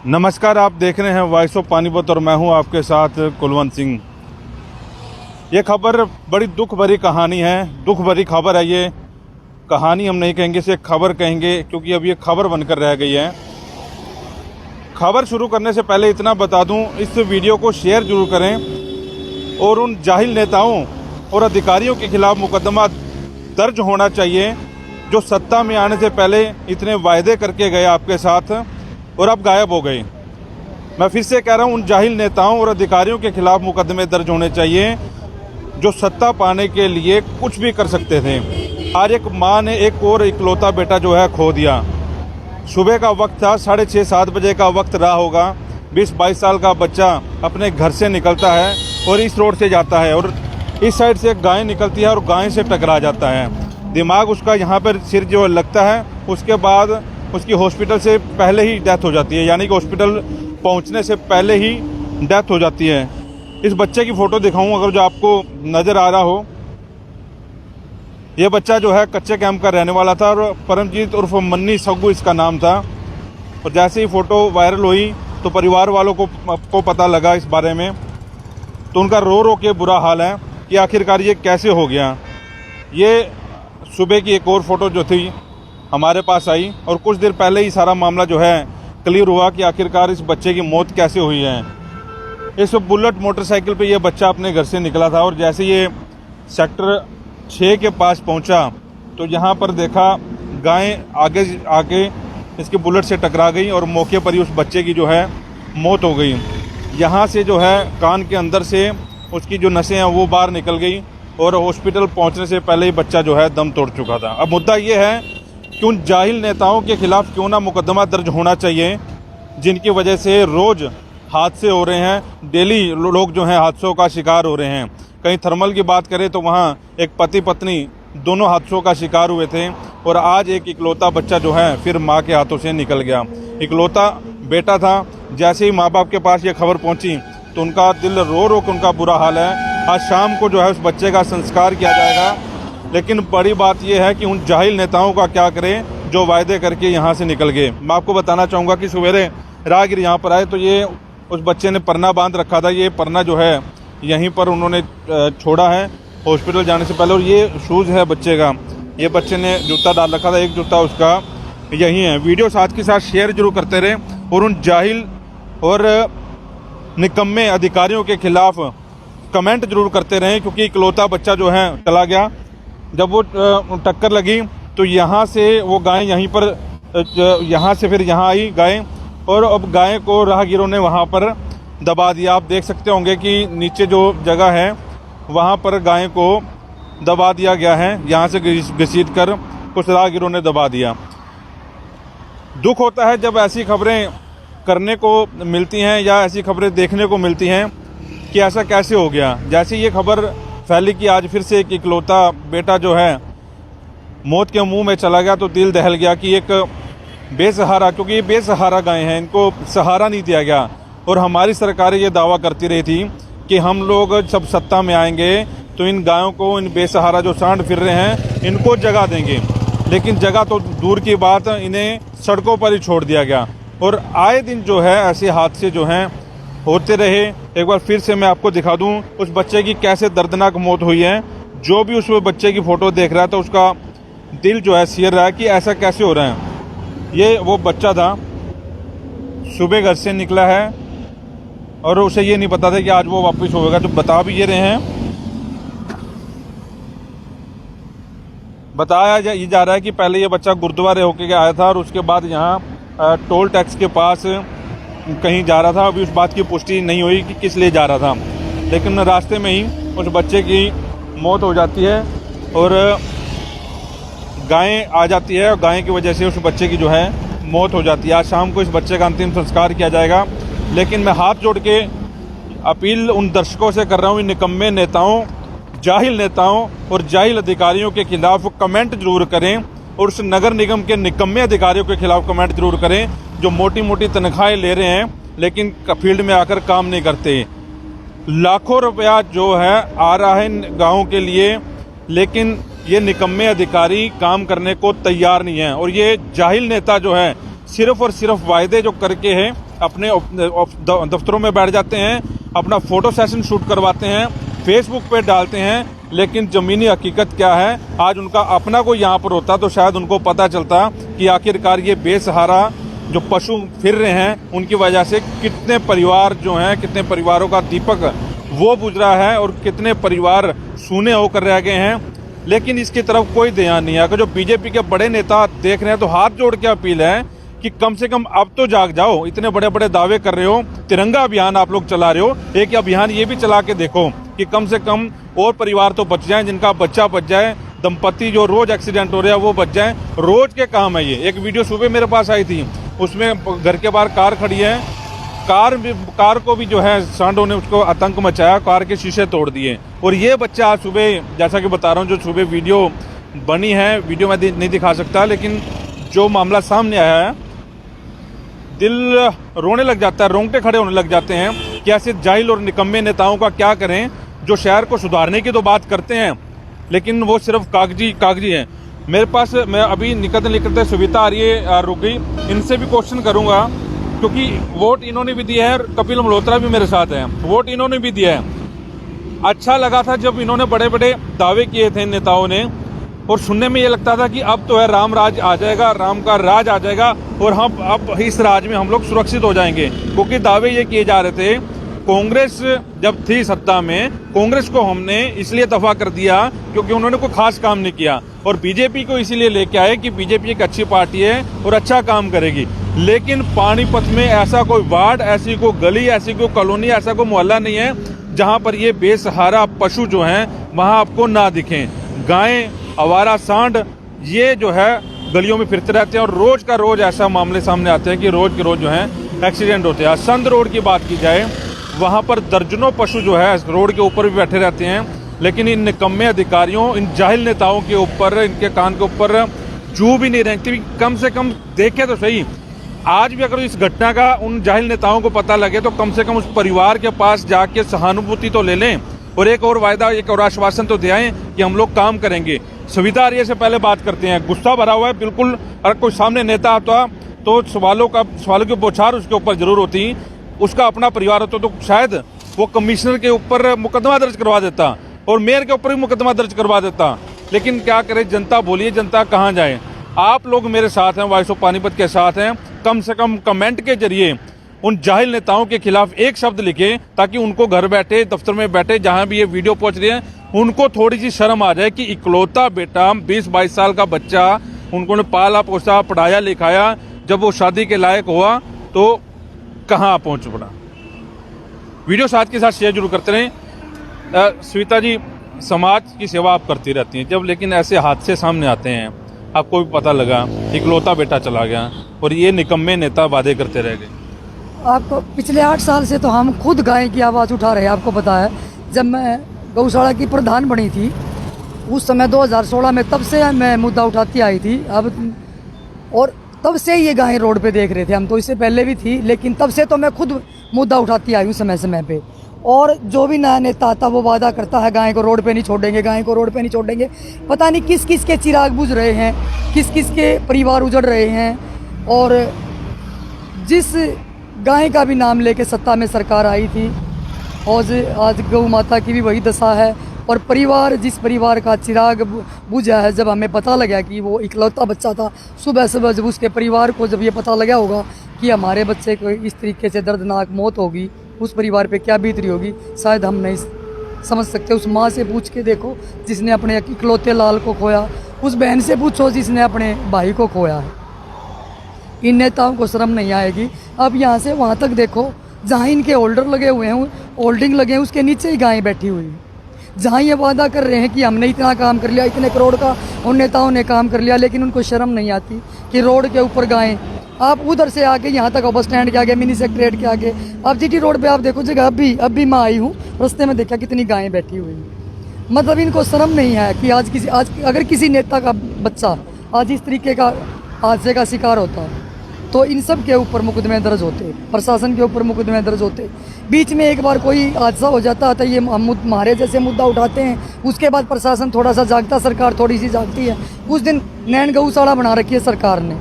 नमस्कार, आप देख रहे हैं वॉइस ऑफ पानीपत और मैं हूं आपके साथ कुलवंत सिंह। ये खबर बड़ी दुख भरी कहानी है, दुख भरी खबर है। ये कहानी हम नहीं कहेंगे, इसे खबर कहेंगे, क्योंकि अब ये खबर बनकर रह गई है। खबर शुरू करने से पहले इतना बता दूं, इस वीडियो को शेयर जरूर करें और उन जाहिल नेताओं और अधिकारियों के खिलाफ मुकदमा दर्ज होना चाहिए जो सत्ता में आने से पहले इतने वायदे करके गए आपके साथ और अब गायब हो गए। मैं फिर से कह रहा हूं, उन जाहिल नेताओं और अधिकारियों के खिलाफ मुकदमे दर्ज होने चाहिए जो सत्ता पाने के लिए कुछ भी कर सकते थे। आज एक माँ ने एक और इकलौता बेटा जो है खो दिया। सुबह का वक्त था, 6:30-7 बजे का वक्त रहा होगा। 20-22 साल का बच्चा अपने घर से निकलता है और इस रोड से जाता है और इस साइड से एक गाय निकलती है और गाय से टकरा जाता है। दिमाग उसका यहाँ पर सिर जो लगता है, उसके बाद उसकी हॉस्पिटल से पहले ही डेथ हो जाती है, यानी कि हॉस्पिटल पहुँचने से पहले ही डेथ हो जाती है। इस बच्चे की फ़ोटो दिखाऊं अगर जो आपको नज़र आ रहा हो। ये बच्चा जो है कच्चे कैंप का रहने वाला था और परमजीत उर्फ मन्नी सग्गू इसका नाम था। और जैसे ही फ़ोटो वायरल हुई तो परिवार वालों को पता लगा इस बारे में, तो उनका रो रो के बुरा हाल है कि आखिरकार ये कैसे हो गया। ये सुबह की एक और फ़ोटो जो थी हमारे पास आई और कुछ देर पहले ही सारा मामला जो है क्लियर हुआ कि आखिरकार इस बच्चे की मौत कैसे हुई है। इस बुलेट मोटरसाइकिल पे ये बच्चा अपने घर से निकला था और जैसे ये सेक्टर 6 के पास पहुंचा तो यहाँ पर देखा गाय आगे आके इसके बुलेट से टकरा गई और मौके पर ही उस बच्चे की जो है मौत हो गई। यहाँ से जो है कान के अंदर से उसकी जो नसें हैं वो बाहर निकल गई और हॉस्पिटल पहुँचने से पहले ही बच्चा जो है दम तोड़ चुका था। अब मुद्दा ये है कि उन जाहिल नेताओं के खिलाफ क्यों ना मुकदमा दर्ज होना चाहिए जिनकी वजह से रोज़ हादसे हो रहे हैं। डेली लोग जो हैं हादसों का शिकार हो रहे हैं। कहीं थर्मल की बात करें तो वहाँ एक पति पत्नी दोनों हादसों का शिकार हुए थे और आज एक इकलौता बच्चा जो है फिर माँ के हाथों से निकल गया। इकलौता बेटा था। जैसे ही माँ बाप के पास ये खबर पहुँची तो उनका दिल रो रो के उनका बुरा हाल है। आज शाम को जो है उस बच्चे का संस्कार किया जाएगा। लेकिन बड़ी बात यह है कि उन जाहिल नेताओं का क्या करें जो वायदे करके यहाँ से निकल गए। मैं आपको बताना चाहूँगा कि सवेरे राहगीर यहाँ पर आए तो ये उस बच्चे ने परना बांध रखा था। ये परना जो है यहीं पर उन्होंने छोड़ा है हॉस्पिटल जाने से पहले। और ये शूज़ है बच्चे का, ये बच्चे ने जूता डाल रखा था, एक जूता उसका यही है। वीडियो साथ के साथ शेयर जरूर करते रहे और उन जाहिल और निकम्मे अधिकारियों के खिलाफ कमेंट जरूर करते रहें, क्योंकि इकलौता बच्चा जो है चला गया। जब वो टक्कर लगी तो यहाँ से वो गाय यहीं पर, यहाँ से फिर यहाँ आई गाय और अब गाय को राहगीरों ने वहाँ पर दबा दिया। आप देख सकते होंगे कि नीचे जो जगह है वहाँ पर गाय को दबा दिया गया है, यहाँ से घसीट कर कुछ राहगीरों ने दबा दिया। दुख होता है जब ऐसी खबरें करने को मिलती हैं या ऐसी खबरें देखने को मिलती हैं कि ऐसा कैसे हो गया। जैसे ये खबर फैली कि आज फिर से एक इकलौता बेटा जो है मौत के मुंह में चला गया तो दिल दहल गया कि एक बेसहारा, क्योंकि ये बेसहारा गाय हैं, इनको सहारा नहीं दिया गया। और हमारी सरकारें ये दावा करती रही थी कि हम लोग जब सत्ता में आएंगे तो इन गायों को, इन बेसहारा जो सांड फिर रहे हैं, इनको जगह देंगे। लेकिन जगह तो दूर की बात, इन्हें सड़कों पर ही छोड़ दिया गया। और आए दिन जो है ऐसे हादसे जो हैं होते रहे। एक बार फिर से मैं आपको दिखा दूं उस बच्चे की कैसे दर्दनाक मौत हुई है। जो भी उस बच्चे की फ़ोटो देख रहा था उसका दिल जो है सिहर रहा है कि ऐसा कैसे हो रहा है। ये वो बच्चा था, सुबह घर से निकला है और उसे ये नहीं पता था कि आज वो वापस होगा। तो बता भी ये रहे हैं, बताया ये जा रहा है कि पहले ये बच्चा गुरुद्वारे होके आया था और उसके बाद यहाँ टोल टैक्स के पास कहीं जा रहा था। अभी उस बात की पुष्टि नहीं हुई कि किस लिए जा रहा था, लेकिन रास्ते में ही उस बच्चे की मौत हो जाती है और गाय आ जाती है और गाय की वजह से उस बच्चे की जो है मौत हो जाती है। आज शाम को इस बच्चे का अंतिम संस्कार किया जाएगा। लेकिन मैं हाथ जोड़ के अपील उन दर्शकों से कर रहा हूँ, इन निकम्मे नेताओं, जाहिल नेताओं और जाहिल अधिकारियों के खिलाफ कमेंट जरूर करें और उस नगर निगम के निकम्मे अधिकारियों के खिलाफ कमेंट जरूर करें जो मोटी मोटी तनख्वाहें ले रहे हैं लेकिन फील्ड में आकर काम नहीं करते। लाखों रुपया जो है आ रहा है गाँव के लिए, लेकिन ये निकम्मे अधिकारी काम करने को तैयार नहीं है। और ये जाहिल नेता जो है सिर्फ और सिर्फ वायदे जो करके है अपने दफ्तरों में बैठ जाते हैं, अपना फ़ोटो सेशन शूट करवाते हैं, फेसबुक पे डालते हैं, लेकिन ज़मीनी हकीकत क्या है? आज उनका अपना कोई यहाँ पर होता तो शायद उनको पता चलता कि आखिरकार ये बेसहारा जो पशु फिर रहे हैं उनकी वजह से कितने परिवार जो हैं, कितने परिवारों का दीपक वो बुझ रहा है और कितने परिवार सूने होकर रह गए हैं। लेकिन इसकी तरफ कोई ध्यान नहीं है। अगर जो बीजेपी के बड़े नेता देख रहे हैं तो हाथ जोड़ के अपील है कि कम से कम अब तो जाग जाओ। इतने बड़े बड़े दावे कर रहे हो, तिरंगा अभियान आप लोग चला रहे हो, एक अभियान ये भी चला के देखो कि कम से कम और परिवार तो बच जाएं, जिनका बच्चा बच जाए, दंपति जो रोज एक्सीडेंट हो रहा है वो बच जाए। रोज के काम है ये। एक वीडियो सुबह मेरे पास आई थी, उसमें घर के बाहर कार खड़ी है, कार को भी जो है सांडों ने उसको आतंक मचाया, कार के शीशे तोड़ दिए। और ये बच्चा आज सुबह, जैसा कि बता रहा हूँ, जो सुबह वीडियो बनी है, वीडियो में नहीं दिखा सकता, लेकिन जो मामला सामने आया है, दिल रोने लग जाता है, रोंगटे खड़े होने लग जाते हैं कि ऐसे जाहिल और निकम्मे नेताओं का क्या करें जो शहर को सुधारने की तो बात करते हैं लेकिन वो सिर्फ कागजी हैं। मेरे पास, मैं अभी निकलते सुविधा आ रही है, रुक गई, इनसे भी क्वेश्चन करूंगा क्योंकि वोट इन्होंने भी दिया है, कपिल मल्होत्रा भी मेरे साथ हैं, वोट इन्होंने भी दिया है। अच्छा लगा था जब इन्होंने बड़े बड़े दावे किए थे नेताओं ने, और सुनने में ये लगता था कि अब तो है राम राज आ जाएगा, राम का राज आ जाएगा और हम अब इस राज में हम लोग सुरक्षित हो जाएंगे, क्योंकि दावे ये किए जा रहे थे। कांग्रेस जब थी सत्ता में, कांग्रेस को हमने इसलिए दफा कर दिया क्योंकि उन्होंने कोई खास काम नहीं किया, और बीजेपी को इसीलिए लेके आए कि बीजेपी एक अच्छी पार्टी है और अच्छा काम करेगी। लेकिन पानीपत में ऐसा कोई वार्ड, ऐसी कोई गली, ऐसी कोई कॉलोनी, ऐसा कोई मोहल्ला नहीं है जहां पर ये बेसहारा पशु जो हैं वहां आपको ना दिखें। गायें, आवारा सांड, ये जो है गलियों में फिरते रहते हैं और रोज का रोज ऐसा मामले सामने आते हैं कि रोज के रोज जो है एक्सीडेंट होते हैं। संद रोड की बात की जाए, वहां पर दर्जनों पशु जो है रोड के ऊपर भी बैठे रहते हैं, लेकिन इन निकम्मे अधिकारियों, इन जाहिल नेताओं के ऊपर, इनके कान के ऊपर जू भी नहीं रेंगती। कम से कम देखे तो सही, आज भी अगर इस घटना का उन जाहिल नेताओं को पता लगे तो कम से कम उस परिवार के पास जाके सहानुभूति तो ले लें और एक और वायदा, एक और आश्वासन तो दे आएं कि हम लोग काम करेंगे। सुविधा आ रही है, से पहले बात करते हैं। गुस्सा भरा हुआ है बिल्कुल। अगर कोई सामने नेता आता तो सवालों की बौछार उसके ऊपर जरूर होती। उसका अपना परिवार होता तो शायद वो कमिश्नर के ऊपर मुकदमा दर्ज करवा देता और मेयर के ऊपर भी मुकदमा दर्ज करवा देता। लेकिन क्या करे जनता, बोलिए जनता कहाँ जाए। आप लोग मेरे साथ हैं, वॉइस ऑफ पानीपत के साथ हैं। कम से कम कमेंट के जरिए उन जाहिल नेताओं के खिलाफ एक शब्द लिखें ताकि उनको घर बैठे, दफ्तर में बैठे, जहां भी ये वीडियो पहुंच रही है, उनको थोड़ी सी शर्म आ जाए कि इकलौता बेटा 20-22 साल का बच्चा उनको ने पाला पोसा, पढ़ाया लिखाया, जब वो शादी के लायक हुआ तो कहाँ पहुंच पड़ा। वीडियो साथ के साथ शेयर जरूर करते रहें। स्वीता जी, समाज की सेवा आप करती रहती हैं, जब लेकिन ऐसे हादसे सामने आते हैं, आपको भी पता लगा इकलौता बेटा चला गया और ये निकम्मे नेता वादे करते रह गए। आपको पिछले 8 साल से तो हम खुद गाय की आवाज़ उठा रहे हैं। आपको पता है, जब मैं गौशाला की प्रधान बनी थी उस समय 2016 में, तब से मैं मुद्दा उठाती आई थी। अब और तब से ये गायें रोड पे देख रहे थे हम, तो इससे पहले भी थी, लेकिन तब से तो मैं खुद मुद्दा उठाती आई हूँ समय समय पे। और जो भी नया नेता आता वो वादा करता है गाय को रोड पे नहीं छोड़ेंगे, गाय को रोड पे नहीं छोड़ेंगे। पता नहीं किस किस के चिराग बुझ रहे हैं, किस किस के परिवार उजड़ रहे हैं। और जिस गाय का भी नाम लेके सत्ता में सरकार आई थी, और आज गौ माता की भी वही दशा है। और परिवार, जिस परिवार का चिराग बुझा है, जब हमें पता लगा कि वो इकलौता बच्चा था, सुबह सुबह जब उसके परिवार को जब ये पता लगा होगा कि हमारे बच्चे को इस तरीके से दर्दनाक मौत होगी, उस परिवार पे क्या बीत रही होगी, शायद हम नहीं समझ सकते। उस माँ से पूछ के देखो जिसने अपने इकलौते लाल को खोया, उस बहन से पूछो जिसने अपने भाई को खोया है। इन नेताओं को शर्म नहीं आएगी। अब यहाँ से वहाँ तक देखो, जहाँ इनके होल्डर लगे हुए हैं, होल्डिंग लगे हैं, उसके नीचे ही गायें बैठी हुई हैं। जहाँ ये वादा कर रहे हैं कि हमने इतना काम कर लिया, इतने करोड़ का उन नेताओं ने काम कर लिया, लेकिन उनको शर्म नहीं आती कि रोड के ऊपर गायें। आप उधर से आके यहाँ तक बस स्टैंड के आगे, मिनी सेक्रेटरीट के आगे, आप जीटी रोड पे आप देखो जगह, अब भी मैं आई हूँ, रास्ते में देखा कितनी गायें बैठी हुई हैं। मतलब इनको शर्म नहीं है कि आज अगर किसी नेता का बच्चा आज इस तरीके का हादसे का शिकार होता तो इन सब के ऊपर मुकदमे दर्ज होते, प्रशासन के ऊपर मुकदमे दर्ज होते। बीच में एक बार कोई हादसा हो जाता है, ये हमारे जैसे मुद्दा उठाते हैं, उसके बाद प्रशासन थोड़ा सा जागता, सरकार थोड़ी सी जागती है। उस दिन नैन गौशाला बना रखी है सरकार ने,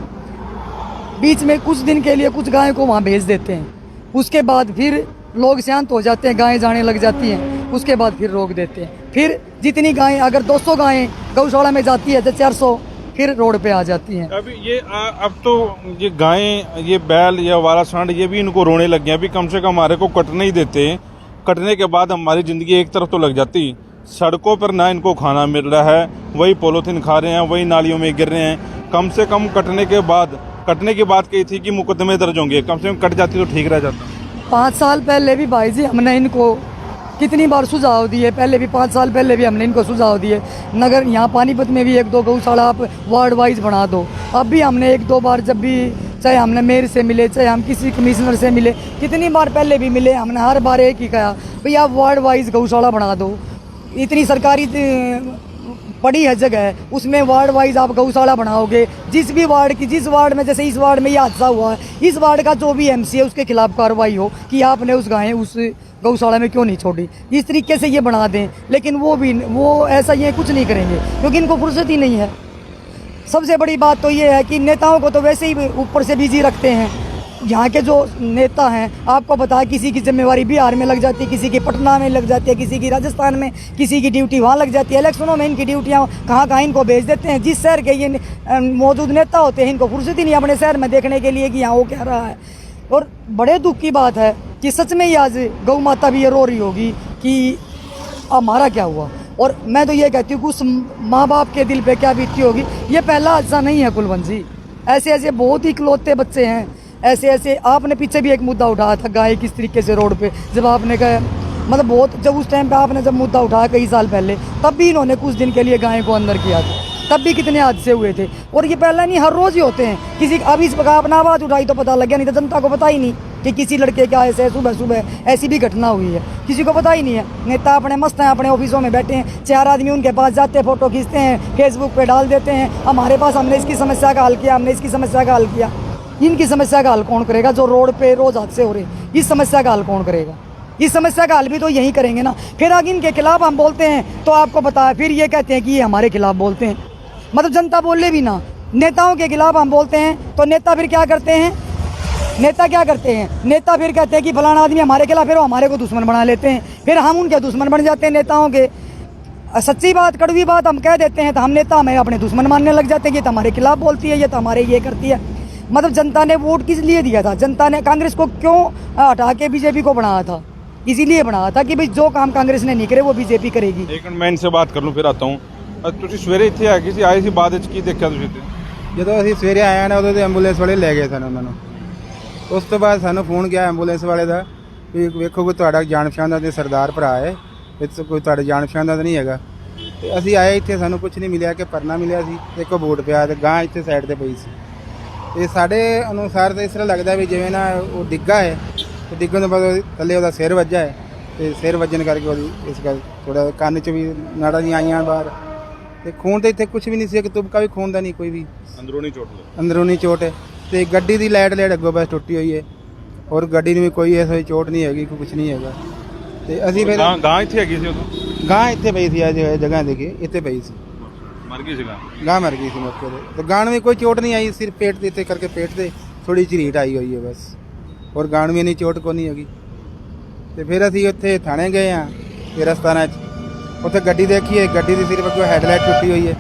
बीच में कुछ दिन के लिए कुछ गायों को वहाँ भेज देते हैं, उसके बाद फिर लोग शांत हो जाते हैं, गायें जाने लग जाती हैं, उसके बाद फिर रोक देते हैं। फिर जितनी गायें, अगर 200 गायें गौशाला में जाती है तो 400 फिर रोड पे आ जाती हैं। अभी ये अब तो ये गायें, ये बैल, ये आवारा सांड, ये भी इनको रोने लग गए। अभी कम से कम हमारे को कटने ही देते, कटने के बाद हमारी ज़िंदगी एक तरफ तो लग जाती। सड़कों पर ना इनको खाना मिल रहा है, वही पॉलीथीन खा रहे हैं, वही नालियों में गिर रहे हैं। कम से कम कटने की बात कही थी कि मुकदमे दर्ज होंगे, कम से कम कट जाती तो ठीक रह जाता। 5 साल पहले भी भाई जी हमने इनको कितनी बार सुझाव दिए, पहले भी 5 साल पहले भी हमने इनको सुझाव दिए। नगर यहाँ पानीपत में भी 1-2 गौशाला आप वार्ड वाइज बना दो। अब भी हमने 1-2 बार, जब भी चाहे हमने मेयर से मिले, चाहे हम किसी कमिश्नर से मिले, कितनी बार पहले भी मिले, हमने हर बार एक ही कहा, भैया आप वार्ड वाइज गौशाला बना दो। इतनी सरकारी पड़ी है जगह, उसमें वार्ड वाइज आप गौशाला बनाओगे, जिस भी वार्ड की, जिस वार्ड में, जैसे इस वार्ड में ये हादसा हुआ है, इस वार्ड का जो भी एमसी है उसके खिलाफ कार्रवाई हो कि आपने उस गायें उस गौशाला में क्यों नहीं छोड़ी। इस तरीके से ये बना दें, लेकिन वो ऐसा ये कुछ नहीं करेंगे क्योंकि इनको फुर्सत ही नहीं है। सबसे बड़ी बात तो ये है कि नेताओं को तो वैसे ही ऊपर से बिजी रखते हैं। यहाँ के जो नेता हैं, आपको पता है, किसी की जिम्मेवारी बिहार में लग जाती है, किसी की पटना में लग जाती है, किसी की राजस्थान में, किसी की ड्यूटी वहाँ लग जाती है। इलेक्शनों में इनकी ड्यूटियाँ कहाँ इनको भेज देते हैं। जिस शहर के ये मौजूद नेता होते हैं, इनको फुर्सत ही नहीं अपने शहर में देखने के लिए कि यहाँ वो क्या रहा है। और बड़े दुख की बात है कि सच में ही आज गौ माता भी ये रो रही होगी कि हमारा क्या हुआ। और मैं तो ये कहती हूँ कि उस माँ बाप के दिल पे क्या बीतती होगी। ये पहला हादसा नहीं है कुलवंत जी, ऐसे ऐसे बहुत ही इकलौते बच्चे हैं, ऐसे ऐसे। आपने पीछे भी एक मुद्दा उठाया था, गाय किस तरीके से रोड पे, जब आपने कहा, मतलब बहुत, जब उस टाइम पे आपने जब मुद्दा उठाया कई साल पहले, तब भी इन्होंने कुछ दिन के लिए गाय को अंदर किया था, तब भी कितने हादसे हुए थे। और ये पहला नहीं, हर रोज़ ही होते हैं। किसी अब इस प्रकार अपना आवाज़ उठाई तो पता लग गया, नहीं तो जनता को पता ही नहीं कि किसी लड़के का ऐसे सुबह ऐसी भी घटना हुई है, किसी को पता ही नहीं है। नेता अपने मस्त हैं, अपने ऑफिसों में बैठे हैं, 4 आदमी उनके पास जाते हैं, फ़ोटो खींचते हैं, फेसबुक पे डाल देते हैं, हमारे पास, हमने इसकी समस्या का हल किया, हमने इसकी समस्या का हल किया। इनकी समस्या का हल कौन करेगा? जो रोड पे रोज़ हादसे हो रहे हैं, इस समस्या का हल कौन करेगा? इस समस्या का हल भी तो यही करेंगे ना। फिर आगे इनके खिलाफ हम बोलते हैं तो आपको पता है, फिर ये कहते हैं कि ये हमारे खिलाफ बोलते हैं। मतलब जनता बोले भी ना, नेताओं के खिलाफ हम बोलते हैं तो नेता फिर क्या करते हैं? नेता क्या करते हैं? नेता फिर कहते हैं कि फलाना आदमी हमारे खिलाफ, फिर वो हमारे को दुश्मन बना लेते हैं, फिर हम उनके दुश्मन बन जाते हैं नेताओं के। सच्ची बात, कड़वी बात हम कह देते हैं तो हम नेता हमें अपने दुश्मन मानने लग जाते हैं कि ये तो हमारे खिलाफ बोलती है, ये तो हमारे ये करती है। मतलब जनता ने वोट किस लिए दिया था? जनता ने कांग्रेस को क्यों हटा के बीजेपी को बनाया था? इसीलिए बनाया था कि भाई जो काम कांग्रेस ने नहीं करे वो बीजेपी करेगी। एक मिनट मैं इनसे बात कर लूँ फिर आता हूँ। ਤੁਸੀਂ ਸਵੇਰੇ ਇੱਥੇ ਆ ਗਏ ਸੀ, ਆਏ ਸੀ ਬਾਅਦ ਵਿੱਚ ਕੀ ਦੇਖਿਆ ਤੁਸੀਂ ਤੇ? ਜਦੋਂ ਅਸੀਂ ਸਵੇਰੇ ਆਏ ਨਾ, ਉਦੋਂ ਤੇ ਐਂਬੂਲੈਂਸ ਵਾਲੇ ਲੈ ਗਏ ਸਨ ਉਹਨਾਂ ਨੂੰ। ਉਸ ਤੋਂ ਬਾਅਦ ਸਾਨੂੰ ਫੋਨ ਗਿਆ ਐਂਬੂਲੈਂਸ ਵਾਲੇ ਦਾ ਵੀ ਵੇਖੋ ਕੋਈ ਤੁਹਾਡਾ ਜਾਣ ਪਛਾਣ ਦਾ ਤੇ ਸਰਦਾਰ ਭਰਾ ਹੈ, ਇੱਥੇ ਕੋਈ ਤੁਹਾਡੇ ਜਾਣ ਪਛਾਣ ਦਾ ਤਾਂ ਨਹੀਂ ਹੈਗਾ। ਤੇ ਅਸੀਂ ਆਏ ਇੱਥੇ, ਸਾਨੂੰ ਕੁਝ ਨਹੀਂ ਮਿਲਿਆ ਕਿ ਪਰਨਾ ਮਿਲਿਆ ਸੀ, ਇੱਕ ਬੋਰਡ ਪਿਆ ਤੇ ਗਾਂ ਇੱਥੇ ਸਾਈਡ ਤੇ ਪਈ ਸੀ। ਤੇ ਸਾਡੇ ਅਨੁਸਾਰ ਤਾਂ ਇਸ ਤਰ੍ਹਾਂ ਲੱਗਦਾ ਵੀ ਜਿਵੇਂ ਨਾ ਉਹ ਡਿੱਗਾ ਹੈ, ਤੇ ਡਿੱਗਣ ਤੋਂ ਬਾਅਦ ਥੱਲੇ ਉਹਦਾ ਸਿਰ ਵੱਜਾ ਹੈ, ਤੇ ਸਿਰ ਵੱਜਣ ਕਰਕੇ ਉਹਦੀ ਇਸ ਗੱਲ ਥੋੜਾ ਕੰਨ 'ਚ ਵੀ ਨਾੜਾਂ ਜਿਹੀਆਂ ਆਈਆਂ ਬਾਹਰ। ਤੇ ਖੂਨ ਤਾਂ ਇੱਥੇ ਕੁਝ ਵੀ ਨਹੀਂ ਸੀ, ਇੱਕ ਤੁਪਕਾ ਵੀ ਖੂਨ ਦਾ ਨਹੀਂ, ਕੋਈ ਵੀ ਅੰਦਰੂਨੀ ਚੋਟ ਲੱਗੀ। ਅੰਦਰੂਨੀ ਚੋਟ ਹੈ। ਤੇ ਗੱਡੀ ਦੀ ਲਾਈਟ ਅੱਗੋਂ ਬਸ ਟੁੱਟੀ ਹੋਈ ਹੈ, ਔਰ ਗੱਡੀ ਨੂੰ ਵੀ ਕੋਈ ਐਸੀ ਚੋਟ ਨਹੀਂ ਹੈਗੀ, ਕੁਝ ਨਹੀਂ ਹੈਗਾ। ਤੇ ਅਸੀਂ ਫਿਰ ਗਾਂ ਇੱਥੇ ਹੈਗੀ ਸੀ ਉਦੋਂ? ਗਾਂ ਇੱਥੇ ਪਈ ਸੀ, ਅੱਜ ਜਗ੍ਹਾ ਦੇਖੀ ਇੱਥੇ ਪਈ ਸੀ, ਮਰ ਗਈ ਸੀ ਗਾਂ? ਗਾਂ ਮਰ ਗਈ ਸੀ ਮੌਕੇ ਤੇ। ਤੇ ਗਾਂ ਨੂੰ ਵੀ ਕੋਈ ਚੋਟ ਨਹੀਂ ਆਈ, ਸਿਰਫ ਪੇਟ ਦੇ ਇੱਥੇ ਕਰਕੇ ਪੇਟ ਤੇ ਥੋੜੀ ਝਰੀਟ ਆਈ ਹੋਈ ਹੈ ਬਸ, ਔਰ ਗਾਂ ਨੂੰ ਵੀ ਇੰਨੀ ਚੋਟ ਕੋਈ ਨਹੀਂ ਹੈਗੀ। ਤੇ ਫਿਰ ਅਸੀਂ ਉੱਥੇ ਥਾਣੇ ਗਏ ਹਾਂ ਰਸਤਾਨਾ 'ਚ, ਉੱਥੇ ਗੱਡੀ ਦੇਖੀ ਹੈ, ਗੱਡੀ ਦੀ ਸਿਰਫ ਅੱਗੋਂ ਹੈਡਲਾਈਟ ਟੁੱਟੀ ਹੋਈ ਹੈ,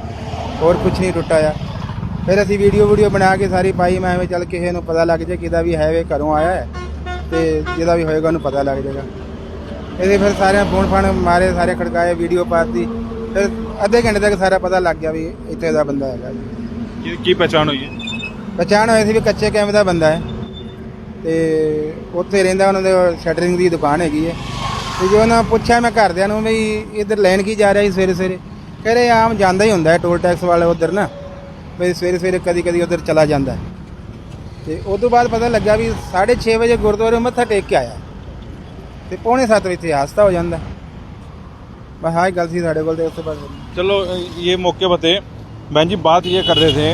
ਹੋਰ ਕੁਝ ਨਹੀਂ ਟੁੱਟਾ ਆ। ਫਿਰ ਅਸੀਂ ਵੀਡੀਓ ਬਣਾ ਕੇ ਸਾਰੀ ਪਾਈ, ਮੈਂ ਐਵੇਂ ਚੱਲ ਕਿਸੇ ਨੂੰ ਪਤਾ ਲੱਗ ਜਾਏ ਕਿਹਦਾ ਵੀ ਹੈ ਵੇ ਘਰੋਂ ਆਇਆ ਹੈ, ਤੇ ਜਿਹਦਾ ਵੀ ਹੋਏਗਾ ਉਹਨੂੰ ਪਤਾ ਲੱਗ ਜਾਏਗਾ। ਇਹਦੇ ਫਿਰ ਸਾਰਿਆਂ ਫੋਨ ਫਾਨ ਮਾਰੇ, ਸਾਰੇ ਖੜਕਾਏ, ਵੀਡੀਓ ਪਾਤੀ, ਫਿਰ ਅੱਧੇ ਘੰਟੇ ਤੱਕ ਸਾਰਾ ਪਤਾ ਲੱਗ ਗਿਆ ਵੀ ਇੱਥੇ ਦਾ ਬੰਦਾ ਹੈਗਾ ਜੀ। ਕੀ ਪਹਿਚਾਣ ਹੋਈ ਹੈ? ਪਹਿਚਾਣ ਹੋਈ ਸੀ ਵੀ ਕੱਚੇ ਕੈਂਪ ਦਾ ਬੰਦਾ ਹੈ, ਤੇ ਉੱਥੇ ਰਹਿੰਦਾ, ਉਹਨਾਂ ਦੇ ਸ਼ਟਰਿੰਗ ਦੀ ਦੁਕਾਨ ਹੈਗੀ ਹੈ। ਤੇ ਜੋ ਉਹਨਾਂ ਪੁੱਛਿਆ ਮੈਂ ਘਰਦਿਆਂ ਨੂੰ ਵੀ ਇੱਧਰ ਲੈਣ ਕੀ ਜਾ ਰਿਹਾ ਸੀ ਸਵੇਰੇ ਸਵੇਰੇ, ਕਹਿ ਰਹੇ ਆਮ ਜਾਂਦਾ ਹੀ ਹੁੰਦਾ ਹੈ ਟੋਲ ਟੈਕਸ ਵਾਲੇ ਉੱਧਰ ਨਾ, ਵੀ ਸਵੇਰੇ ਸਵੇਰੇ ਕਦੀ ਉੱਧਰ ਚਲਾ ਜਾਂਦਾ। ਤੇ ਉਸ ਤੋਂ ਬਾਅਦ ਪਤਾ ਲੱਗਾ ਵੀ 6:30 ਵਜੇ ਗੁਰਦੁਆਰੇ ਮੱਥਾ ਟੇਕ ਕੇ ਆਇਆ, ਤੇ 6:45 ਵਜੇ ਹਾਦਸਾ ਹੋ ਜਾਂਦਾ। बस हाँ गल थी साढ़े कोल, उसके बाद चलो ये मौके पर थे। बहन जी बात ये कर रहे थे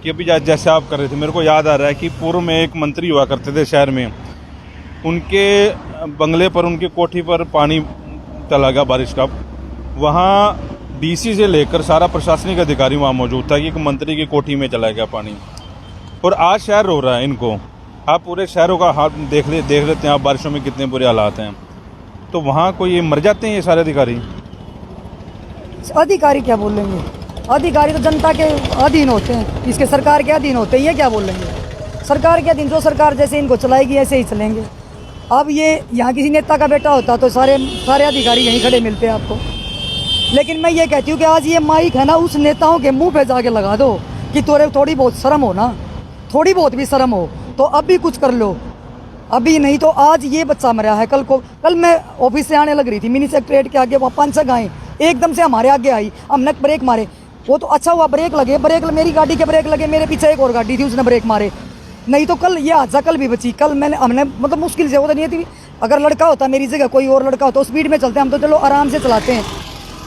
कि अभी जैसे आप कर रहे थे, मेरे को याद आ रहा है कि पूर्व में एक मंत्री हुआ करते थे शहर में, उनके बंगले पर, उनकी कोठी पर पानी चला गया बारिश का। वहाँ डीसी से लेकर सारा प्रशासनिक अधिकारी वहाँ मौजूद था कि एक मंत्री की कोठी में चला गया पानी। और आज शहर रो रहा है इनको। आप पूरे शहरों का हाल देख लेते हैं आप, बारिशों में कितने बुरे हालात हैं। तो वहाँ कोई ये मर जाते हैं ये सारे अधिकारी। अधिकारी क्या बोलेंगे, अधिकारी तो जनता के अधीन होते हैं, इसके सरकार के अधीन होते हैं। ये क्या बोलेंगे, सरकार के अधीन, जो सरकार जैसे इनको चलाएगी ऐसे ही चलेंगे। अब ये यहाँ किसी नेता का बेटा होता तो सारे अधिकारी यहीं खड़े मिलते हैं आपको। लेकिन मैं ये कहती हूँ कि आज ये माइक है ना, उस नेताओं के मुंह पे जाके लगा दो कि तोरे थोड़ी बहुत शर्म हो ना, थोड़ी बहुत भी शर्म हो तो अब भी कुछ कर लो। अभी नहीं तो आज ये बच्चा मरा है, कल मैं ऑफिस से आने लग रही थी, मिनी सेक्रेटरीट के आगे वहाँ 5-6 गायें एकदम से हमारे आगे आई। हमने ब्रेक मारे, वो तो अच्छा हुआ ब्रेक लगे, मेरी गाड़ी के ब्रेक लगे, मेरे पीछे एक और गाड़ी थी उसने ब्रेक मारे। नहीं तो कल ये हादसा कल भी बची। कल हमने मतलब मुश्किल से, वो तो नहीं थी, अगर लड़का होता मेरी जगह कोई और लड़का होता, स्पीड में चलते, हम तो चलो आराम से चलाते हैं।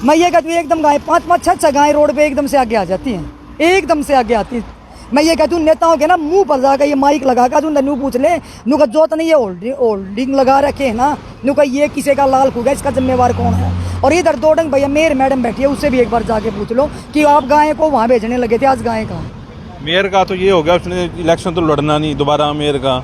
मैं ये कहती हूँ एकदम गाय 5-5, 6-6 गायें रोड पे एकदम से आगे आ जाती हैं, एकदम से आगे आती है। मैं ये कहती हूँ नेताओं के ना मुंह पर जाकर ये माइक लगा कर नू पूछ ले, नू का जोत नहीं ये होल्डिंग लगा रखे है ना, नू का ये किसी का लाल खुगा, इसका जिम्मेवार कौन है। और इधर दोडंग भैया मेयर मैडम बैठी है, उससे भी एक बार जाके पूछ लो कि आप गाय को वहाँ भेजने लगे थे, आज गाय कहाँ। मेयर का तो ये हो गया, उसने इलेक्शन तो लड़ना नहीं दोबारा मेयर का,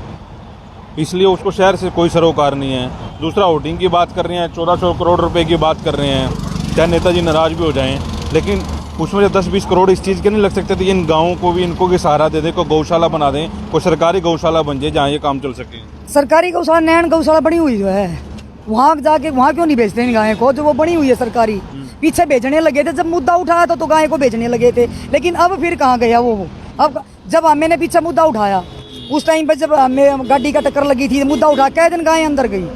इसलिए उसको शहर से कोई सरोकार नहीं है। दूसरा होर्डिंग की बात कर रहे हैं, 1400 करोड़ रुपए की बात कर रहे हैं, चाहे नेताजी नाराज भी हो जाएं, लेकिन उसमें 10-20 करोड़ इस चीज़ के नहीं लग सकते थे इन गाँवों को भी इनको भी सहारा दे दें, कोई गौशाला बना दें, कोई सरकारी गौशाला बन जाए जहाँ ये काम चल सके। सरकारी गौशाला नैन गौशाला बनी हुई जो है, वहाँ जाके वहाँ क्यों नहीं भेजते इन गाय को, जो वो बनी हुई है सरकारी। पीछे भेजने लगे थे, जब मुद्दा उठाया तो गाय को भेजने लगे थे, लेकिन अब फिर कहाँ गया वो। अब जब मैंने पीछे मुद्दा उठाया उस टाइम पे, जब हमें गाड़ी का टक्कर लगी थी, मुद्दा उठा कै दिन गाय अंदर गई,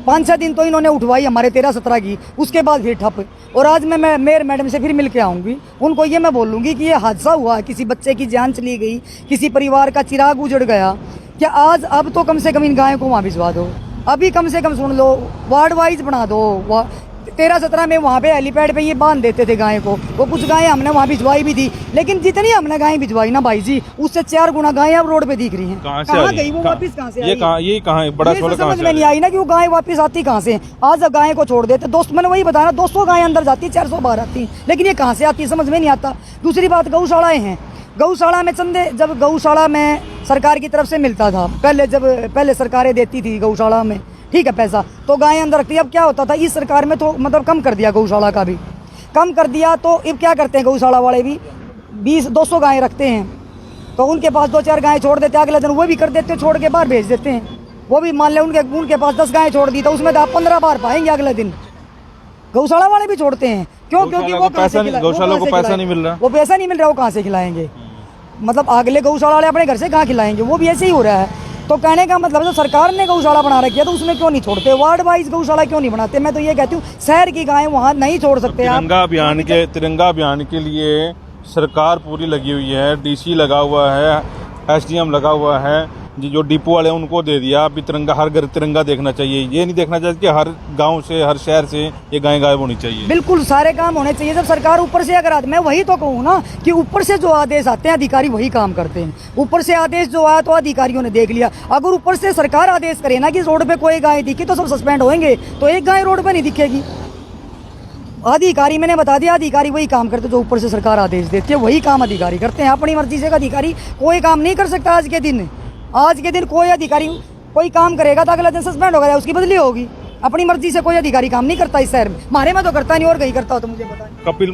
5-6 दिन तो इन्होंने उठवाई हमारे 13-17 की, उसके बाद फिर ठप। और आज मैं मेयर मैडम से फिर मिल के आऊँगी, उनको ये मैं बोलूँगी कि ये हादसा हुआ, किसी बच्चे की जान चली गई, किसी परिवार का चिराग उजड़ गया, क्या आज अब तो कम से कम इन गायों को वहाँ भिजवा दो। अभी कम से कम सुन लो, वार्ड वाइज बना दो। 13-17 में वहाँ पे हेलीपैड पे ये बांध देते थे गाय को, वो कुछ गायें हमने वहाँ भिजवाई भी थी, लेकिन जितनी हमने गायें भिजवाई ना भाई जी, उससे 4 गुना गायें अब रोड पे दिख रही हैं। कहाँ गई वो, वापस कहाँ से आई? ये कहाँ है बड़ा छोटा, समझ में नहीं आई ना कि वो गायें वापस आती कहाँ से। आज अब गायें को छोड़ देते, दोस्त मैंने वही बताया, 200 गायें अंदर जाती, 400 बाहर आती, लेकिन ये कहाँ से आती समझ में नहीं आता। दूसरी बात, गौशालाएं हैं, गौशाला में चंदे, जब गौशाला में सरकार की तरफ से मिलता था पहले सरकारें देती थी गौशाला में, ठीक है, पैसा तो गायें अंदर रखती। अब क्या होता था, इस सरकार में तो मतलब कम कर दिया, गौशाला का भी कम कर दिया, तो अब क्या करते हैं गौशाला वाले भी 20-200 गायें रखते हैं, तो उनके पास 2-4 गायें छोड़ देते, अगले दिन वो भी कर देते, छोड़ के बाहर भेज देते हैं। वो भी मान ले उनके पास 10 गायें छोड़ दी, तो उसमें तो आप 15 बार पाएंगे अगले दिन। गौशाला वाले भी छोड़ते हैं, क्यों? क्योंकि वो गौशाला को पैसा नहीं मिल रहा, वो पैसा नहीं मिल रहा, वो कहाँ से खिलाएंगे। मतलब अगले गौशाला वाले अपने घर से कहाँ खिलाएंगे, वो भी ऐसे ही हो रहा है। तो कहने का मतलब जो सरकार ने गौशाला बना रखी है, तो उसमें क्यों नहीं छोड़ते, वार्ड वाइज गौशाला क्यों नहीं बनाते। मैं तो ये कहती हूँ शहर की गायें वहाँ नहीं छोड़ सकते। तिरंगा अभियान के लिए सरकार पूरी लगी हुई है, डीसी लगा हुआ है, एसडीएम लगा हुआ है, जो डिपो वाले उनको दे दिया। अभी तिरंगा, हर घर तिरंगा देखना चाहिए, ये नहीं देखना चाहिए कि हर गांव से हर शहर से ये गायें गायब होनी चाहिए। बिल्कुल सारे काम होने चाहिए। जब सरकार ऊपर से अगर मैं वही तो कहूँ ना कि ऊपर से जो आदेश आते हैं अधिकारी वही काम करते हैं। ऊपर से आदेश जो आया तो अधिकारियों ने देख लिया। अगर ऊपर से सरकार आदेश करे ना कि रोड पे कोई गाय दिखी तो सब सस्पेंड होंगे, तो एक गाय रोड पे नहीं दिखेगी। अधिकारी मैंने बता दिया, अधिकारी वही काम करते जो ऊपर से सरकार आदेश देती है, वही काम अधिकारी करते हैं। अपनी मर्जी से अधिकारी कोई काम नहीं कर सकता। आज के दिन कोई अधिकारी कोई काम करेगा तो अगला दिन सस्पेंड होगा, उसकी बदली होगी। अपनी मर्जी से कोई अधिकारी काम नहीं करता इस शहर में। हमारे में तो करता नहीं, और कहीं करता हो तो मुझे बताएं। कपिल,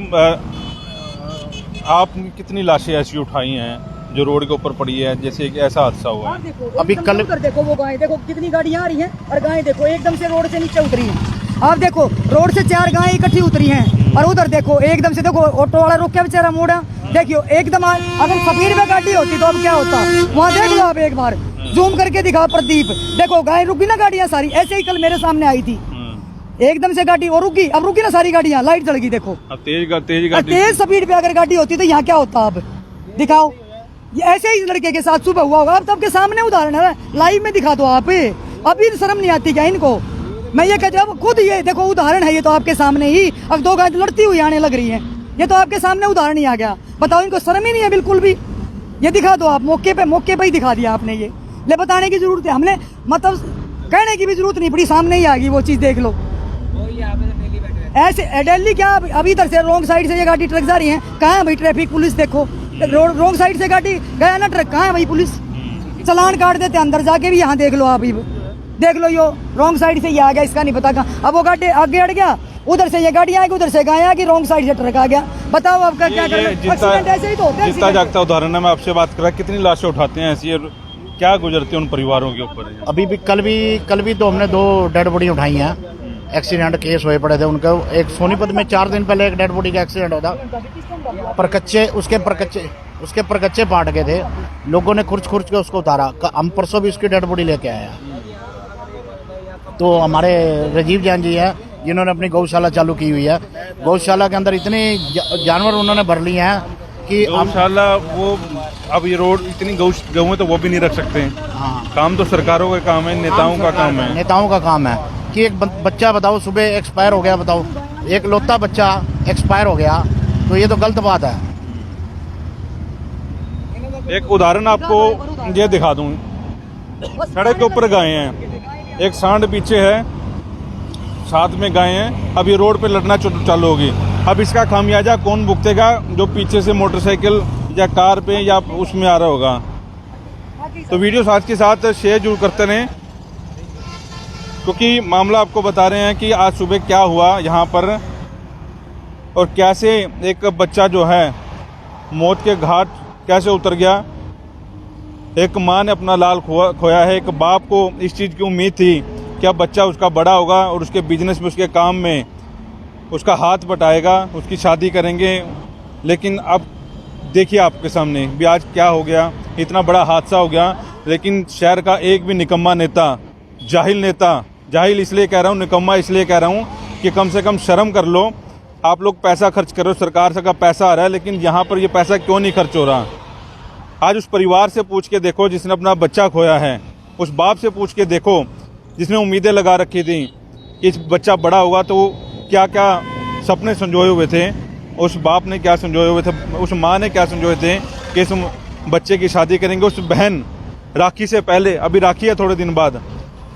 आपने कितनी लाशें ऐसी उठाई हैं जो रोड के ऊपर पड़ी है, जैसे एक ऐसा हादसा हुआ है अभी कल? देखो वो गाय, देखो कितनी गाड़ियां आ रही हैं, और गाय देखो एकदम से रोड से नीचे उतरी हैं। आप देखो रोड से 4 गायें इकट्ठी उतरी हैं, और उधर देखो एकदम से, देखो ऑटो वाला रोक के बेचारा मोड़ा, देखियो एकदम। अगर स्पीड में गाड़ी होती तो अब क्या होता, वहाँ देख लो आप एक बार, जूम करके दिखाओ प्रदीप, देखो गाय रुकी ना, गाड़ियां सारी ऐसे ही कल मेरे सामने आई थी, एकदम से गाड़ी और रुकी, अब रुकी ना सारी गाड़ियां, लाइट जल गई। देखो तेज स्पीड पे अगर गाड़ी होती तो यहाँ क्या होता, अब दिखाओ। ये ऐसे ही लड़के के साथ सुबह हुआ होगा, अब सबके सामने उदाहरण है, लाइव में दिखा दो आप। अभी शर्म नहीं आती क्या इनको? मैं ये कहती हूँ खुद, ये देखो उदाहरण है, ये तो आपके सामने ही, अब 2 गाय लड़ती हुई आने लग रही है, ये तो आपके सामने उदाहरण ही आ गया। बताओ, इनको शर्म ही नहीं है बिल्कुल भी? ये दिखा दो आप, मौके पे ही दिखा दिया आपने। ये ले बताने की जरूरत है, हमने मतलब कहने की भी जरूरत नहीं पड़ी, सामने ही आ गई वो चीज, देख लो। ऐसे डेली क्या, अभी इधर से रॉन्ग साइड से ये गाड़ी ट्रक जा रही है, कहाँ है भाई ट्रैफिक पुलिस? देखो रोड रोंग साइड से गाड़ी गया ना ट्रक, कहाँ है भाई पुलिस? चलान काट देते अंदर जाके भी, यहाँ देख लो आप, देख लो यो रॉन्ग साइड से ये आ गया, इसका नहीं पता कहाँ। अब वो गाड़ी आगे अड़ गया, उधर से ये गाड़ी आएगी, उधर से गाय आएगी, रॉन्ग साइड से ट्रक आ गया। बताओ आपका क्या करना? एक्सीडेंट ऐसे ही तो होते हैं। जितना जागता उदाहरण है, मैं आपसे बात कर रहा, कितनी लाशें उठाते हैं ऐसी, क्या गुजरती है उन परिवारों के ऊपर? अभी भी कल भी तो हमने 2 डेड बॉडी उठाई हैं। एक्सीडेंट केस हुए पड़े थे उनका। एक सोनीपत में 4 दिन पहले एक डेड बॉडी का एक्सीडेंट होता, उसके परकच्चे पाट गए थे, लोगों ने खुर्च के उसको उतारा। हम परसों भी उसकी डेड बॉडी लेके आए हैं। तो हमारे राजीव जैन जी हैं, जिन्होंने अपनी गौशाला चालू की हुई है। गौशाला के अंदर इतने जानवर उन्होंने भर लिए हैं कि गौशाला, वो अब ये रोड इतनी गऊ तो वो भी नहीं रख सकते। हाँ, काम तो सरकारों का काम है, नेताओं का काम है। नेताओं का काम है कि एक बच्चा बताओ सुबह एक्सपायर हो गया, बताओ एक लौता बच्चा एक्सपायर हो गया, तो ये तो गलत बात है। एक उदाहरण आपको ये दिखा दूं, सड़क के ऊपर गाय हैं, एक सांड पीछे है, साथ में गाय हैं। अब ये रोड पे लड़ना चालू होगी। अब इसका खामियाजा कौन भुगतेगा? जो पीछे से मोटरसाइकिल या कार पे या उसमें आ रहा होगा। तो वीडियो साथ के साथ शेयर जरूर करते रहें, क्योंकि मामला आपको बता रहे हैं कि आज सुबह क्या हुआ यहाँ पर, और कैसे एक बच्चा जो है मौत के घाट कैसे उतर गया। एक माँ ने अपना लाल खोया है। एक बाप को इस चीज़ की उम्मीद थी कि अब बच्चा उसका बड़ा होगा और उसके बिजनेस में, उसके काम में उसका हाथ बटाएगा, उसकी शादी करेंगे। लेकिन अब देखिए आपके सामने भी आज क्या हो गया, इतना बड़ा हादसा हो गया। लेकिन शहर का एक भी निकम्मा नेता, जाहिल इसलिए कह रहा हूँ, निकम्मा इसलिए कह रहा हूँ कि कम से कम शर्म कर लो। आप लोग पैसा खर्च करो, सरकार से का पैसा आ रहा है, लेकिन यहाँ पर ये पैसा क्यों नहीं खर्च हो रहा? आज उस परिवार से पूछ के देखो जिसने अपना बच्चा खोया है, उस बाप से पूछ के देखो जिसने उम्मीदें लगा रखी थी कि इस बच्चा बड़ा होगा तो क्या क्या सपने संजोए हुए थे, उस बाप ने क्या संजोए हुए थे, उस माँ ने क्या संजोए थे कि इस बच्चे की शादी करेंगे। उस बहन राखी से पहले, अभी राखी है थोड़े दिन बाद,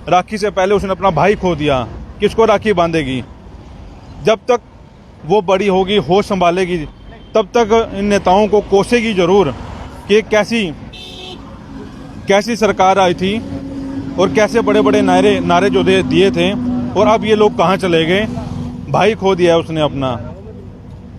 राखी से पहले उसने अपना भाई खो दिया। किसको राखी बांधेगी? जब तक वो बड़ी होगी, होश संभालेगी, तब तक इन नेताओं को कोसेगी जरूर कि कैसी सरकार आई थी और कैसे बड़े बड़े नारे जो दिए थे, और अब ये लोग कहाँ चले गए। भाई खो दिया है उसने अपना।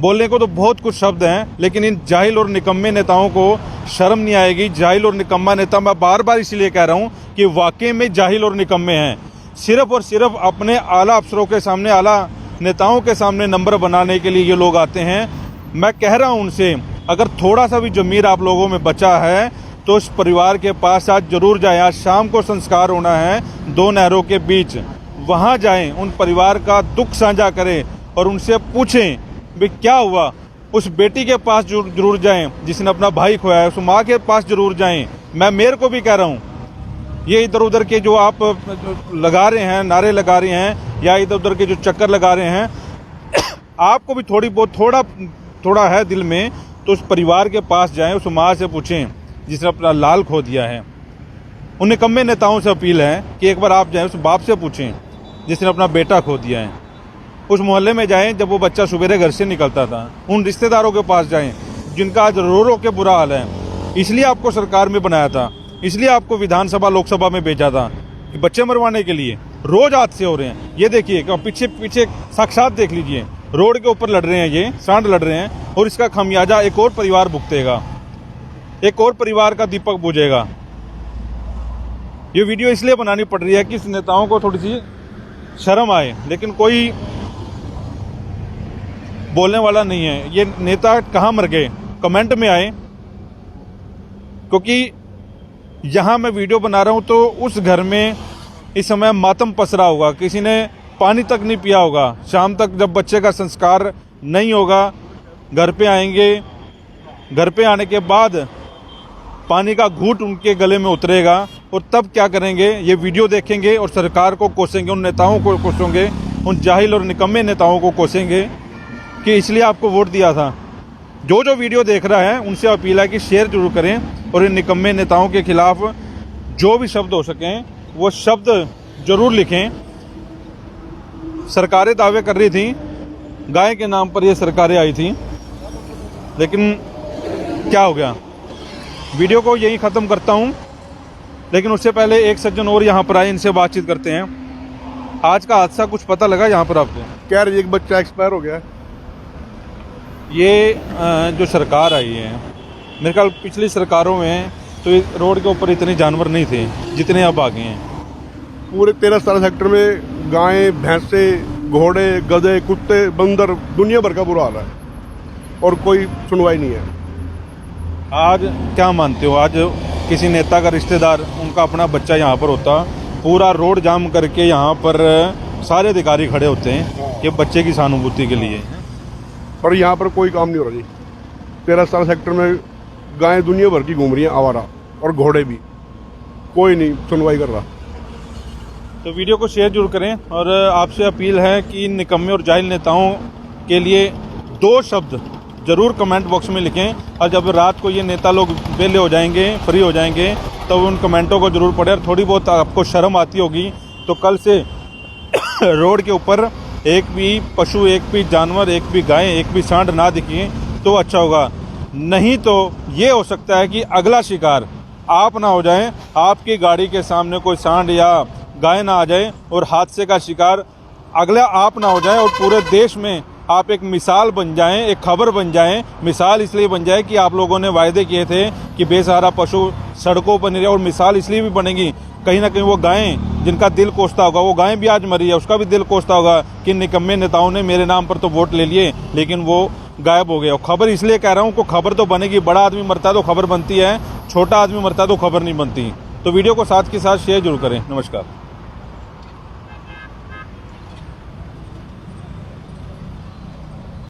बोलने को तो बहुत कुछ शब्द हैं, लेकिन इन जाहिल और निकम्मे नेताओं को शर्म नहीं आएगी। जाहिल और निकम्मा नेता, मैं बार बार इसलिए कह रहा हूँ कि वाकई में जाहिल और निकम्मे हैं। सिर्फ और सिर्फ अपने आला अफसरों के सामने, आला नेताओं के सामने नंबर बनाने के लिए ये लोग आते हैं। मैं कह रहा हूँ उनसे, अगर थोड़ा सा भी ज़मीर आप लोगों में बचा है तो इस परिवार के पास आज जरूर जाएं। आज शाम को संस्कार होना है 2 नहरों के बीच, वहाँ जाएं, उन परिवार का दुख साझा करें और उनसे पूछें भी क्या हुआ। उस बेटी के पास जरूर जाएं जिसने अपना भाई खोया है, उस माँ के पास जरूर जाएं। मैं मेयर को भी कह रहा हूँ, ये इधर उधर के जो आप लगा रहे हैं, नारे लगा रहे हैं, या इधर उधर के जो चक्कर लगा रहे हैं, आपको भी थोड़ी बहुत थोड़ा है दिल में, तो उस परिवार के पास जाएं, उस माँ से पूछें जिसने अपना लाल खो दिया है। उन निकम्मे नेताओं से अपील है कि एक बार आप जाएं, उस बाप से पूछें जिसने अपना बेटा खो दिया है। उस मोहल्ले में जाएं जब वो बच्चा सुबेरे घर से निकलता था। उन रिश्तेदारों के पास जाएं जिनका आज रो रो के बुरा हाल है। इसलिए आपको सरकार में बनाया था, इसलिए आपको विधानसभा लोकसभा में भेजा था कि बच्चे मरवाने के लिए। रोज हादसे हो रहे हैं, ये देखिए पीछे साक्षात देख लीजिए, रोड के ऊपर लड़ रहे हैं, ये सांड लड़ रहे हैं, और इसका खमियाजा एक और परिवार भुगतेगा, एक और परिवार का दीपक बुझेगा। ये वीडियो इसलिए बनानी पड़ रही है कि इस नेताओं को थोड़ी सी शर्म आए, लेकिन कोई बोलने वाला नहीं है। ये नेता कहाँ मर गए, कमेंट में आए, क्योंकि यहाँ मैं वीडियो बना रहा हूँ तो उस घर में इस समय मातम पसरा होगा, किसी ने पानी तक नहीं पिया होगा। शाम तक जब बच्चे का संस्कार नहीं होगा, घर पे आएंगे, घर पे आने के बाद पानी का घूंट उनके गले में उतरेगा, और तब क्या करेंगे? ये वीडियो देखेंगे और सरकार को कोसेंगे, उन नेताओं को कोसेंगे, उन जाहिल और निकम्मे नेताओं को कोसेंगे कि इसलिए आपको वोट दिया था। जो वीडियो देख रहा है उनसे अपील है कि शेयर जरूर करें और इन निकम्मे नेताओं के खिलाफ जो भी शब्द हो सकें वो शब्द जरूर लिखें। सरकारें दावे कर रही थी, गाय के नाम पर ये सरकारें आई थी, लेकिन क्या हो गया। वीडियो को यहीं ख़त्म करता हूँ, लेकिन उससे पहले एक सज्जन और यहाँ पर आए, इनसे बातचीत करते हैं। आज का हादसा कुछ पता लगा यहाँ पर आपको? कह रही है एक बच्चा एक्सपायर हो गया। ये जो सरकार आई है, मेरे ख्याल पिछली सरकारों में तो ये रोड के ऊपर इतने जानवर नहीं थे जितने अब आ गए हैं। पूरे 13-17 सेक्टर में गायें, भैंसे, घोड़े, गधे, कुत्ते, बंदर, दुनिया भर का बुरा हाल है और कोई सुनवाई नहीं है। आज क्या मानते हो, आज किसी नेता का रिश्तेदार, उनका अपना बच्चा यहाँ पर होता, पूरा रोड जाम करके यहाँ पर सारे अधिकारी खड़े होते हैं कि बच्चे की सहानुभूति के लिए, पर यहाँ पर कोई काम नहीं हो रहा जी। 13-17 सेक्टर में गायें दुनिया भर की घूम रही हैं आवारा, और घोड़े भी, कोई नहीं सुनवाई कर रहा। तो वीडियो को शेयर जरूर करें और आपसे अपील है कि इन निकम्मे और जाहिल नेताओं के लिए 2 शब्द जरूर कमेंट बॉक्स में लिखें, और जब रात को ये नेता लोग वेले हो जाएंगे, फ्री हो जाएंगे, तो उन कमेंटों को जरूर पढ़ें। और थोड़ी बहुत आपको शर्म आती होगी तो कल से रोड के ऊपर एक भी पशु, एक भी जानवर, एक भी गाय, एक भी सांड ना दिखे तो अच्छा होगा। नहीं तो ये हो सकता है कि अगला शिकार आप ना हो जाएं, आपकी गाड़ी के सामने कोई सांड या गाय ना आ जाए और हादसे का शिकार अगला आप ना हो जाए, और पूरे देश में आप एक मिसाल बन जाएं, एक खबर बन जाएं। मिसाल इसलिए बन जाए कि आप लोगों ने वायदे किए थे कि बेसहारा पशु सड़कों पर नहीं रहे, और मिसाल इसलिए भी बनेगी कहीं ना कहीं वो गायें जिनका दिल कोसता होगा, वो गायें भी आज मरी है, उसका भी दिल कोसता होगा कि निकम्मे नेताओं ने मेरे नाम पर तो वोट ले लिए लेकिन वो गायब हो गए। और खबर इसलिए कह रहा हूँ, को खबर तो बनेगी। बड़ा आदमी मरता है तो खबर बनती है, छोटा आदमी मरता है तो खबर नहीं बनती। तो वीडियो को साथ के साथ शेयर जरूर करें। नमस्कार।